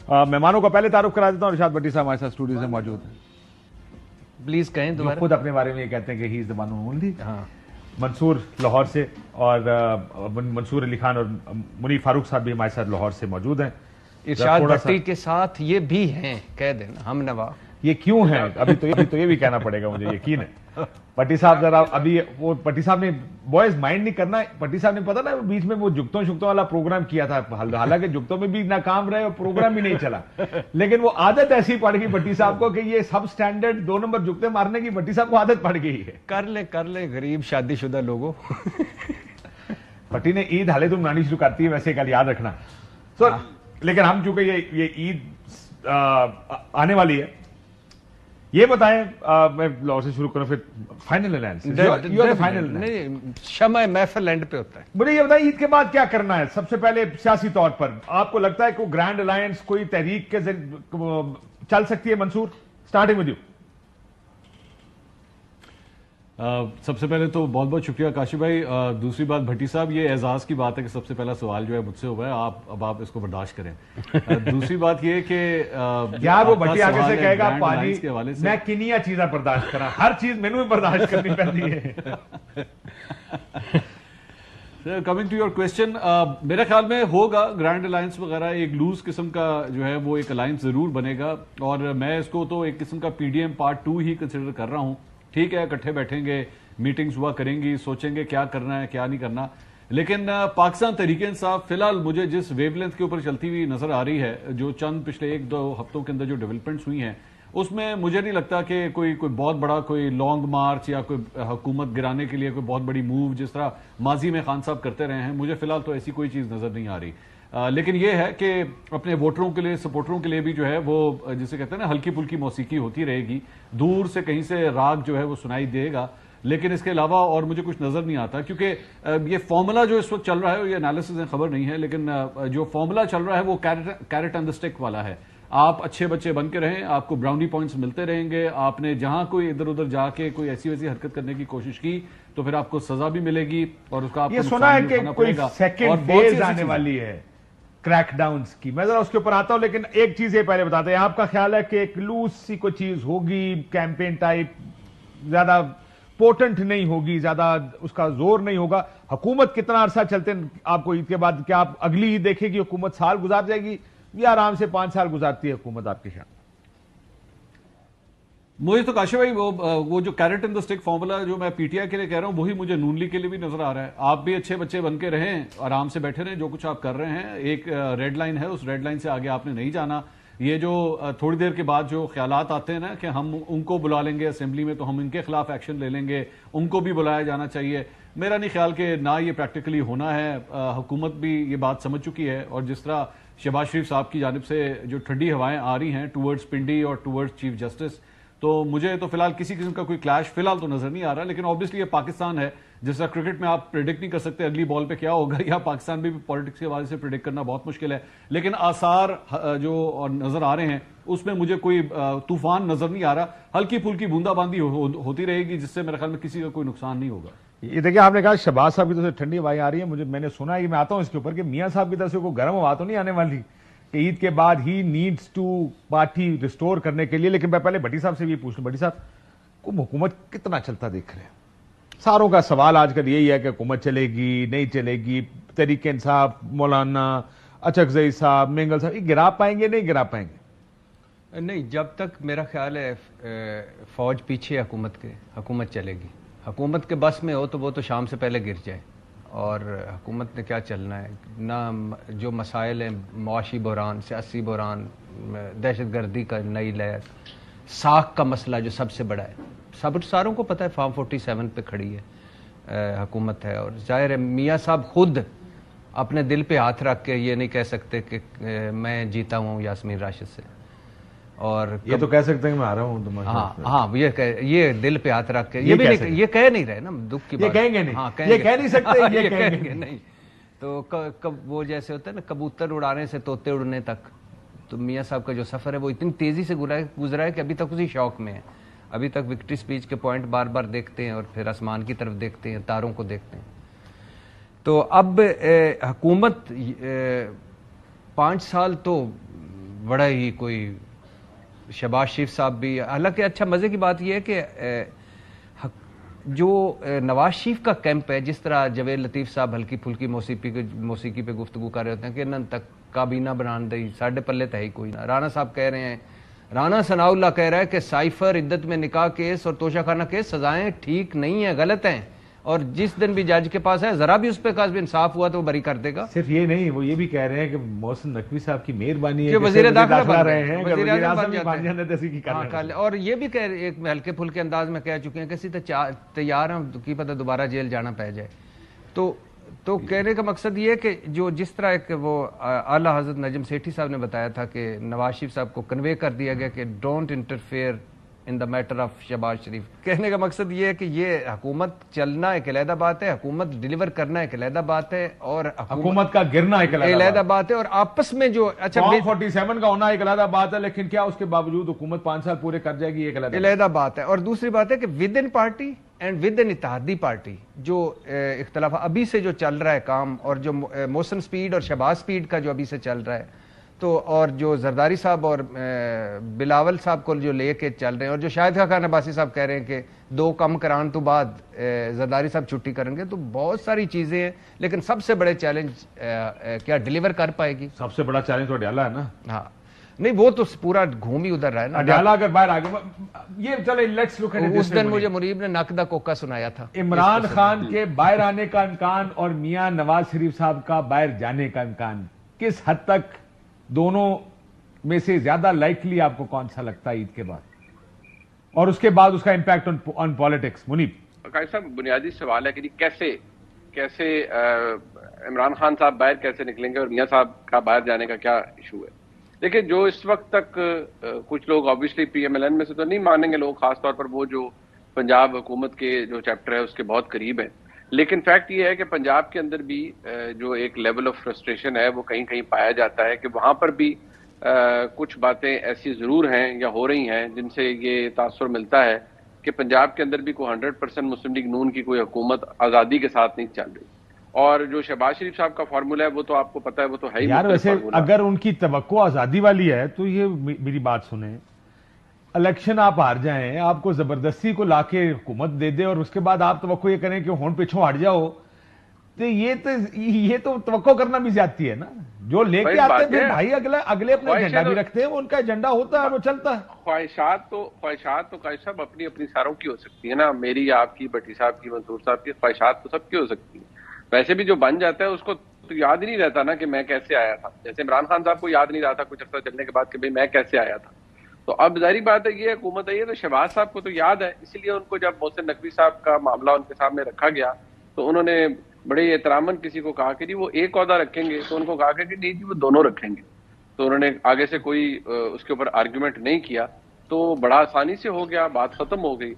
मेहमानों का पहले तारुफ करा देता हूँ. इरशाद भट्टी साहब हमारे साथ स्टूडियो में मौजूद हैं. प्लीज कहें दोबारा. खुद अपने बारे में ये कहते हैं कि he is the one and only. Mansoor Lahore से, और मंसूर अली खान और मुनीर फारूक साहब भी हमारे साथ लाहौर से मौजूद हैं. इरशाद भट्टी के साथ ये भी हैं, कह देना हम नवा. ये क्यों है अभी तो ये भी कहना पड़ेगा, मुझे यकीन है. भट्टी साहब जरा अभी वो भट्टी साहब ने बॉयज माइंड नहीं करना. भट्टी साहब ने पता ना बीच में वो जुगतों शुगतों वाला प्रोग्राम किया था, हालांकि जुगतों में भी नाकाम रहे और प्रोग्राम भी नहीं चला, लेकिन वो आदत ऐसी पड़ गई भट्टी साहब को कि ये सब स्टैंडर्ड 2 नंबर जुगते मारने की भट्टी साहब को आदत पड़ गई है. कर ले गरीब शादीशुदा लोगों. भट्टी ने ईद हाले तुम मनानी शुरू करती है वैसे, कल याद रखना. लेकिन हम चूंकि ये ईद आने वाली है, ये बताएं, मैं लाहौर से शुरू करूं, फिर फाइनल एनालिसिस. फाइनल नहीं, शम्मा महफिल एंड पे होता है. मुझे ये बताइए ईद के बाद क्या करना है. सबसे पहले सियासी तौर पर आपको लगता है कि ग्रैंड अलायंस कोई तहरीक के चल सकती है? Mansoor, starting with you. सबसे पहले तो बहुत बहुत शुक्रिया काशिफ भाई. दूसरी बात भट्टी साहब, ये एजाज की बात है कि सबसे पहला सवाल जो है मुझसे हुआ है, आप इसको बर्दाश्त करें. दूसरी बात ये कि यार वो भट्टी आगे से कहेगा पानी के हवाले से मैं किनिया चीज़ा बर्दाश्त करा, हर चीज मैंने भी बर्दाश्त करनी पड़ती है. कमिंग टू योर क्वेश्चन, मेरे ख्याल में होगा ग्रैंड अलायंस वगैरह, एक लूज किस्म का जो है वो एक अलायंस जरूर बनेगा, और मैं इसको तो एक किस्म का पीडीएम पार्ट 2 ही कंसिडर कर रहा हूं. ठीक है, इकट्ठे बैठेंगे, मीटिंग्स हुआ करेंगी, सोचेंगे क्या करना है क्या नहीं करना. लेकिन पाकिस्तान तहरीक इंसाफ फिलहाल मुझे जिस वेवलेंथ के ऊपर चलती हुई नजर आ रही है, जो चंद पिछले 1-2 हफ्तों के अंदर जो डेवलपमेंट्स हुई हैं, उसमें मुझे नहीं लगता कि कोई बहुत बड़ा कोई लॉन्ग मार्च या कोई हुकूमत गिराने के लिए कोई बहुत बड़ी मूव जिस तरह माजी में खान साहब करते रहे हैं, मुझे फिलहाल तो ऐसी कोई चीज नजर नहीं आ रही. लेकिन यह है कि अपने वोटरों के लिए, सपोर्टरों के लिए भी जो है वो जिसे कहते हैं ना हल्की फुल्की मौसीकी होती रहेगी, दूर से कहीं से राग जो है वो सुनाई देगा, लेकिन इसके अलावा और मुझे कुछ नजर नहीं आता. क्योंकि ये फॉर्मूला जो इस वक्त चल रहा है, ये एनालिसिस है खबर नहीं है, लेकिन जो फॉर्मूला चल रहा है वो कैरेट एंड द स्टिक वाला है. आप अच्छे बच्चे बन के रहें, आपको ब्राउनी पॉइंट्स मिलते रहेंगे. आपने जहां कोई इधर उधर जाके कोई ऐसी वैसी हरकत करने की कोशिश की तो फिर आपको सजा भी मिलेगी, और उसका आपको सुना है कि कोई सेकंड फेज आने वाली है क्रैकडाउन्स की. मैं जरा उसके ऊपर आता हूं, लेकिन एक चीज ये पहले बताते हैं, आपका ख्याल है कि एक लूज सी कोई चीज होगी, कैंपेन टाइप, ज्यादा पोटेंट नहीं होगी, ज्यादा उसका जोर नहीं होगा? हुकूमत कितना अरसा चलते आपको ईद के बाद, क्या आप अगली ईद देखेगी हुकूमत साल गुजार जाएगी या आराम से 5 साल गुजारती है हुकूमत आपके ख्याल? मुझे तो काशिफ भाई वो जो carrot and the stick formula जो मैं पीटीआई के लिए कह रहा हूं, वही मुझे नून लीग के लिए भी नजर आ रहा है. आप भी अच्छे बच्चे बन के रहें, आराम से बैठे रहें, जो कुछ आप कर रहे हैं एक रेड लाइन है, उस रेड लाइन से आगे आपने नहीं जाना. ये जो थोड़ी देर के बाद जो ख्यालात आते हैं ना कि हम उनको बुला लेंगे असेंबली में तो हम इनके खिलाफ एक्शन ले लेंगे, उनको भी बुलाया जाना चाहिए, मेरा नहीं ख्याल कि ना ये प्रैक्टिकली होना है. हुकूमत भी ये बात समझ चुकी है, और जिस तरह शहबाज शरीफ साहब की जानिब से जो ठंडी हवाएं आ रही हैं टूवर्ड्स पिंडी और टूवर्ड्स चीफ जस्टिस, तो मुझे तो फिलहाल किसी किस्म का कोई क्लैश फिलहाल तो नजर नहीं आ रहा. लेकिन ऑब्वियसली ये पाकिस्तान है, जिस तरह क्रिकेट में आप प्रेडिक्ट नहीं कर सकते अगली बॉल पे क्या होगा, या पाकिस्तान में भी पॉलिटिक्स के हवाले से प्रेडिक्ट करना बहुत मुश्किल है. लेकिन आसार जो नजर आ रहे हैं उसमें मुझे कोई तूफान नजर नहीं आ रहा. हल्की फुल्की बूंदाबांदी होती रहेगी, जिससे मेरे ख्याल में किसी का कोई नुकसान नहीं होगा. ये देखिए, आपने कहा शहबाज साहब की तरफ से ठंडी हवाएं आ रही है, मैंने सुना है, मैं आता हूं इसके ऊपर कि मियां साहब की तरफ से कोई गर्म हवा तो नहीं आने वाली कि ईद के बाद ही नीड्स टू पार्टी रिस्टोर करने के लिए. लेकिन मैं पहले भट्टी साहब से भी पूछ लूं, भट्टी साहब को हुकूमत कितना चलता देख रहे हैं? सारों का सवाल आजकल यही है कि हुकूमत चलेगी नहीं चलेगी, तहरीक इंसाफ, मौलाना अचकजई साहब, मेंगल साहब, ये गिरा पाएंगे नहीं गिरा पाएंगे? नहीं, जब तक मेरा ख्याल है फौज पीछे हुकूमत के, हुकूमत चलेगी. हुकूमत के बस में हो तो वो तो शाम से पहले गिर जाए, और हुकूमत ने क्या चलना है ना. जो मसाइल हैं, मुआशी बहरान, सियासी बहरान, दहशत गर्दी का नई लहर, साख का मसला जो सबसे बड़ा है, सारों को पता है फार्म 47 पे खड़ी है हुकूमत है. और जाहिर है मियाँ साहब खुद अपने दिल पे हाथ रख के ये नहीं कह सकते कि मैं जीता हूँ यास्मीन राशिद से, और ये तो कह सकते हैं मैं आ रहा हूँ तुम्हारे. हाँ, ये दिल पे हाथ रख के ये भी नहीं, ये कह नहीं रहे ना, दुख की बात. ये कहेंगे नहीं. हाँ, ये कह नहीं सकते. ये कहेंगे नहीं. तो कब वो जैसे होता है ना, कबूतर उड़ाने से तोते उड़ने तक, तो मियाँ साहब का जो सफर है वो इतनी तेजी से गुजरा है कि अभी तक उसी शौक में है. अभी तक विक्ट्री स्पीच के पॉइंट बार बार देखते हैं, और फिर आसमान की तरफ देखते हैं, तारों को देखते हैं. तो अब हुकूमत 5 साल तो بڑا ہی کوئی شہباز شریف صاحب بھی، حالانکہ اچھا مزے کی بات یہ ہے کہ جو نواز شریف کا کیمپ ہے، جس طرح جوید لطیف صاحب ہلکی پھلکی موسیقی پہ گفتگو کر رہے ہوتے ہیں کہ انہوں تک کابینہ بنان دی ساڈے پلے تو ہے ہی کوئی نہ. رانا صاحب کہہ رہے ہیں، رانا ثناء اللہ کہہ رہا ہے کہ سائفر عدت میں نکاح کیس اور توشہ خانہ کیس سزائیں ٹھیک نہیں ہیں، غلط ہیں، اور جس دن بھی جج کے پاس ہے ذرا بھی اس پہ قصب انصاف ہوا تو وہ بری کر دے گا. صرف یہ نہیں، وہ یہ بھی کہہ رہے ہیں کہ محسن نقوی صاحب کی مہربانی ہے کہ وزیر داخلہ بن رہے ہیں، وزیر اعظم بن بن جاتے جاتے ہیں. ہیں. اور یہ بھی ایک ہلکے پھلکے انداز میں کہہ چکے ہیں کہ اسی تیار ہیں، کی پتہ دوبارہ جیل جانا پہ جائے. تو کہنے کا مقصد یہ ہے کہ جو جس طرح ایک وہ اعلیٰ حضرت نجم سیٹھی صاحب نے بتایا تھا کہ نواز شریف صاحب کو کنوے کر دیا گیا کہ don't interfere in the matter of Shahbaz Sharif. کہنے کا مقصد یہ ہے کہ یہ حکومت چلنا ایک علیحدہ بات ہے، حکومت ڈیلیور کرنا ایک علیحدہ بات ہے، اور حکومت کا گرنا ایک علیحدہ بات ہے، اور آپس میں جو اچھا 47 کا ہونا ایک علیحدہ بات ہے، لیکن کیا اس کے باوجود حکومت 5 سال پورے کر جائے گی، ایک علیحدہ بات ہے. اور دوسری بات ہے کہ with in party and with in اتحادی پارٹی جو اختلاف ابھی سے جو چل رہا ہے کام، اور جو محسن سپیڈ اور شہباز سپیڈ کا جو ابھی سے چل رہا ہے، تو اور جو زرداری صاحب اور بلاول صاحب کو جو لے کے چل رہے ہیں، اور جو شاہد خان عباسی صاحب کہہ رہے ہیں کہ 2 کم کران تو بعد زرداری صاحب چھٹی کریں گے، تو بہت ساری چیزیں ہیں. لیکن سب سے بڑے چیلنج کیا ڈیلیور کر پائے گی؟ سب سے بڑا چیلنج تو اڈیالہ ہے نا. ہاں نہیں، وہ تو پورا گھوم ہی ادھر رہا ہے نا. اڈیالہ اگر باہر آگے یہ چلے لیٹس لک ایٹ اس دن مجھے منیب نے نک دا کوکا سنایا تھا. عمران خان کے باہر آنے کا امکان اور میاں نواز شریف صاحب کا باہر جانے کا امکان، کس حد تک دونوں میں سے زیادہ لائکلی آپ کو کون سا لگتا ہے عید کے بعد، اور اس کے بعد اس کا امپیکٹ آن پالیٹکس؟ منیب قائد صاحب، بنیادی سوال ہے کہ کیسے عمران خان صاحب باہر کیسے نکلیں گے، اور میاں صاحب کا باہر جانے کا کیا ایشو ہے. دیکھیں، جو اس وقت تک کچھ لوگ obviously P M L N میں سے تو نہیں مانیں گے لوگ، خاص طور پر وہ جو پنجاب حکومت کے جو چیپٹر ہے اس کے بہت قریب ہے، لیکن فیکٹ یہ ہے کہ پنجاب کے اندر بھی جو ایک لیول آف فرسٹریشن ہے وہ کہیں کہیں پایا جاتا ہے کہ وہاں پر بھی کچھ باتیں ایسی ضرور ہیں یا ہو رہی ہیں جن سے یہ تاثر ملتا ہے کہ پنجاب کے اندر بھی کوئی 100% مسلم لیگ نون کی کوئی حکومت آزادی کے ساتھ نہیں چل رہی. اور جو شہباز شریف صاحب کا فارمولا ہے وہ تو آپ کو پتا ہے، وہ تو ہے ہی. یار ویسے اگر ان کی توقع آزادی والی ہے تو یہ میری بات سنیں، الیکشن آپ ہار جائیں، آپ کو زبردستی کو لا کے حکومت دے دے، اور اس کے بعد آپ توقع یہ کریں کہ ہون پیچھوں ہٹ جاؤ، تو یہ تو توقع کرنا بھی زیادتی ہے نا. جو لے کے آتے ہیں پھر بھائی اگلے اپنا ایجنڈا بھی رکھتے ہیں، وہ ان کا ایجنڈا ہوتا ہے، وہ چلتا ہے. خواہشات تو قائد صاحب اپنی ساروں کی ہو سکتی ہے نا، میری، آپ کی، بٹی صاحب کی، منصور صاحب کی، خواہشات تو سب کی ہو سکتی ہیں. ویسے بھی جو بن جاتا ہے اس کو تو یاد ہی نہیں رہتا نا کہ میں کیسے آیا تھا. جیسے عمران خان صاحب کو یاد نہیں رہا تھا کچھ عرصہ چلنے کے بعد کہ بھئی میں کیسے آیا تھا. تو اب ظاہری بات ہے یہ حکومت ہے، یہ تو شہباز صاحب کو تو یاد ہے، اسی لیے ان کو جب محسن نقوی صاحب کا معاملہ ان کے سامنے رکھا گیا تو انہوں نے بڑے احتراماً کسی کو کہا کہ جی وہ ایک عہدہ رکھیں گے، تو ان کو کہا کہ نہیں جی وہ دونوں رکھیں گے. تو انہوں نے آگے سے کوئی اس کے اوپر آرگیومنٹ نہیں کیا، تو بڑا آسانی سے ہو گیا، بات ختم ہو گئی.